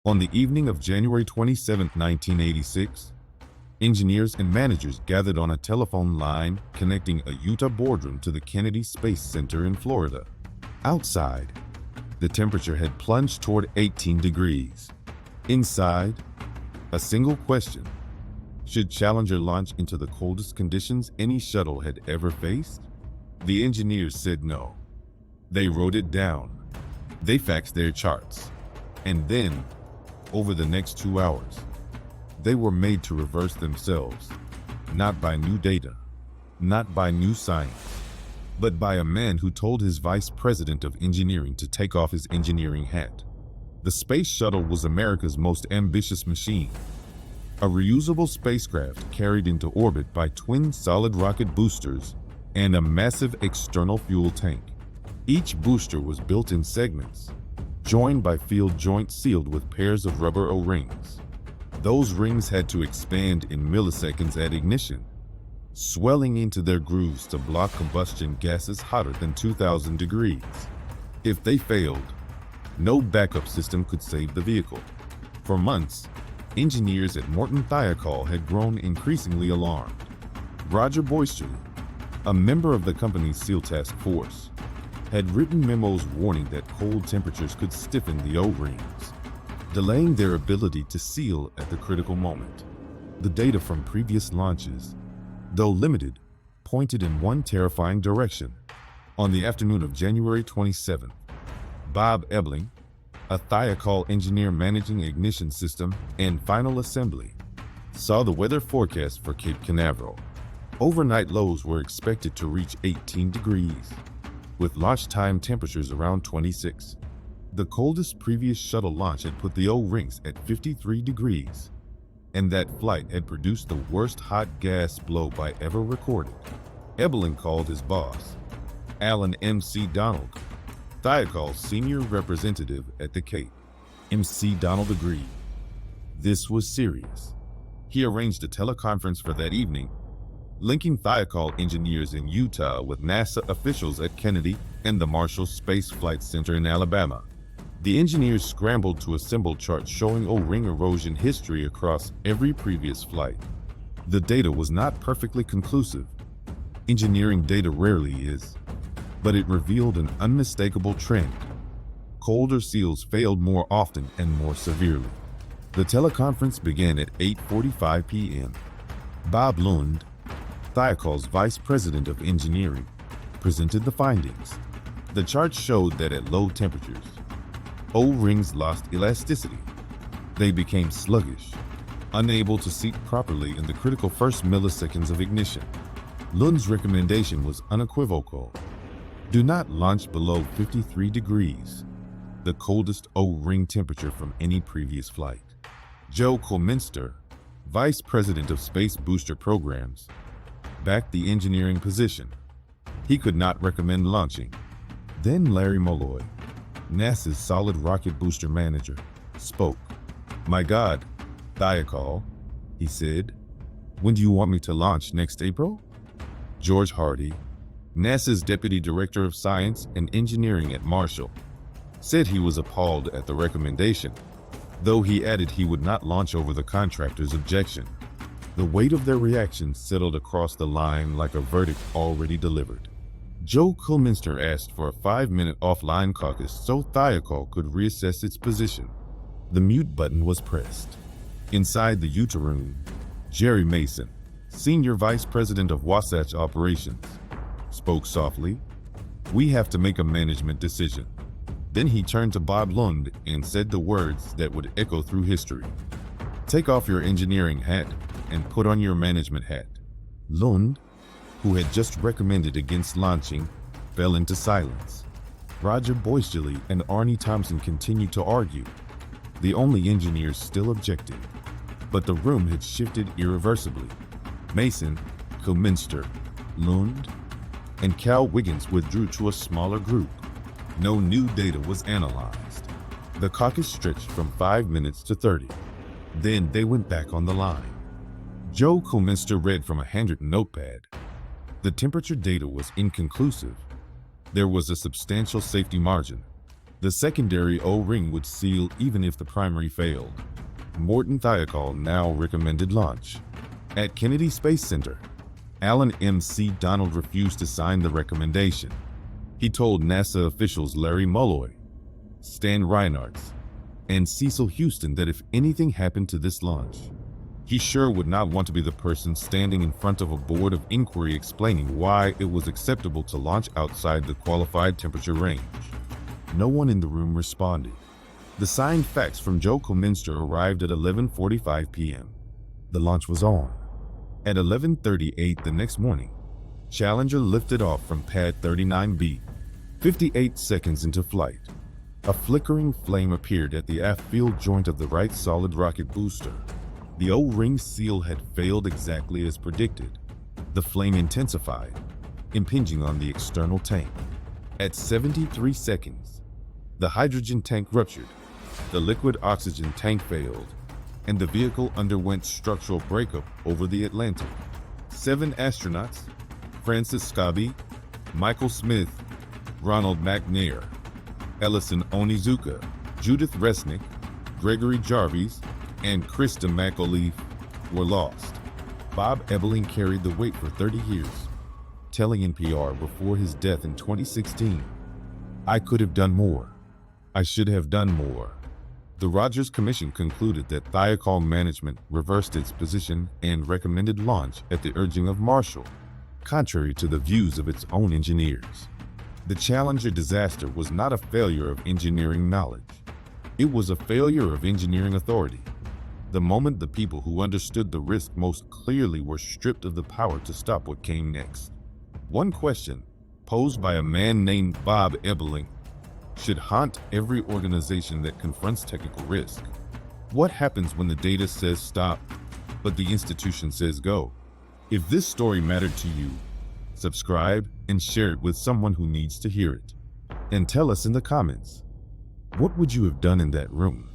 On the evening of January 27, 1986, engineers and managers gathered on a telephone line connecting a Utah boardroom to the Kennedy Space Center in Florida. Outside, the temperature had plunged toward 18 degrees. Inside, a single question: should Challenger launch into the coldest conditions any shuttle had ever faced? The engineers said no. They wrote it down. They faxed their charts. And then, over the next 2 hours, they were made to reverse themselves, not by new data, not by new science, but by a man who told his vice president of engineering to take off his engineering hat. The Space Shuttle was America's most ambitious machine, a reusable spacecraft carried into orbit by twin solid rocket boosters and a massive external fuel tank. Each booster was built in segments, joined by field joints sealed with pairs of rubber O-rings. Those rings had to expand in milliseconds at ignition, swelling into their grooves to block combustion gases hotter than 2,000 degrees. If they failed, no backup system could save the vehicle. For months, engineers at Morton Thiokol had grown increasingly alarmed. Roger Boisjoly, a member of the company's SEAL Task Force, had written memos warning that cold temperatures could stiffen the O-rings, delaying their ability to seal at the critical moment. The data from previous launches, though limited, pointed in one terrifying direction. On the afternoon of January 27th, Bob Ebeling, a Thiokol engineer managing ignition system and final assembly, saw the weather forecast for Cape Canaveral. Overnight lows were expected to reach 18 degrees, with launch time temperatures around 26. The coldest previous shuttle launch had put the O-rings at 53 degrees, and that flight had produced the worst hot gas blow by ever recorded. Ebeling called his boss, Allan McDonald, Thiokol's senior representative at the Cape. McDonald agreed. This was serious. He arranged a teleconference for that evening, linking Thiokol engineers in Utah with NASA officials at Kennedy and the Marshall Space Flight Center in Alabama. The engineers scrambled to assemble charts showing O-ring erosion history across every previous flight. The data was not perfectly conclusive. Engineering data rarely is, but it revealed an unmistakable trend. Colder seals failed more often and more severely. The teleconference began at 8:45 p.m. Bob Lund, Thiokol's vice president of engineering, presented the findings. The charts showed that at low temperatures, O-rings lost elasticity. They became sluggish, unable to seat properly in the critical first milliseconds of ignition. Lund's recommendation was unequivocal. Do not launch below 53 degrees, the coldest O-ring temperature from any previous flight. Joe Colminster, vice president of Space Booster Programs, backed the engineering position. He could not recommend launching. Then Larry Molloy, NASA's solid rocket booster manager, spoke. "My God, Thiokol," he said, "when do you want me to launch, next April?" George Hardy, NASA's deputy director of science and engineering at Marshall, said he was appalled at the recommendation, though he added he would not launch over the contractor's objection. The weight of their reaction settled across the line like a verdict already delivered. Joe Colminster asked for a 5-minute offline caucus so Thiokol could reassess its position. The mute button was pressed. Inside the Utah room, Jerry Mason, senior vice president of Wasatch Operations, spoke softly. "We have to make a management decision." Then he turned to Bob Lund and said the words that would echo through history. "Take off your engineering hat and put on your management hat." Lund, who had just recommended against launching, fell into silence. Roger Boisjoly and Arnie Thompson continued to argue, the only engineers still objecting. But the room had shifted irreversibly. Mason, Colminster, Lund, and Cal Wiggins withdrew to a smaller group. No new data was analyzed. The caucus stretched from 5 minutes to 30. Then they went back on the line. Joe Colminster read from a handwritten notepad. The temperature data was inconclusive. There was a substantial safety margin, The secondary O-ring would seal even if the primary failed. Morton Thiokol now recommended launch. At Kennedy Space Center, Allan McDonald refused to sign the recommendation. He told NASA officials Larry Mulloy, Stan Reinhardt, and Cecil Houston that if anything happened to this launch, he sure would not want to be the person standing in front of a board of inquiry explaining why it was acceptable to launch outside the qualified temperature range. No one in the room responded. The signed fax from Joe Cominster arrived at 11:45 p.m. The launch was on. At 11:38 the next morning, Challenger lifted off from pad 39B. 58 seconds into flight, a flickering flame appeared at the aft field joint of the right solid rocket booster. The O-ring seal had failed exactly as predicted. The flame intensified, impinging on the external tank. At 73 seconds, the hydrogen tank ruptured, the liquid oxygen tank failed, and the vehicle underwent structural breakup over the Atlantic. 7 astronauts, Francis Scobie, Michael Smith, Ronald McNair, Ellison Onizuka, Judith Resnick, Gregory Jarvis, and Krista McAuliffe were lost. Bob Ebeling carried the weight for 30 years, telling NPR before his death in 2016, "I could have done more. I should have done more." The Rogers Commission concluded that Thiokol management reversed its position and recommended launch at the urging of Marshall, contrary to the views of its own engineers. The Challenger disaster was not a failure of engineering knowledge. It was a failure of engineering authority. The moment the people who understood the risk most clearly were stripped of the power to stop what came next. One question, posed by a man named Bob Ebeling, should haunt every organization that confronts technical risk. What happens when the data says stop, but the institution says go? If this story mattered to you, subscribe and share it with someone who needs to hear it. And tell us in the comments, what would you have done in that room?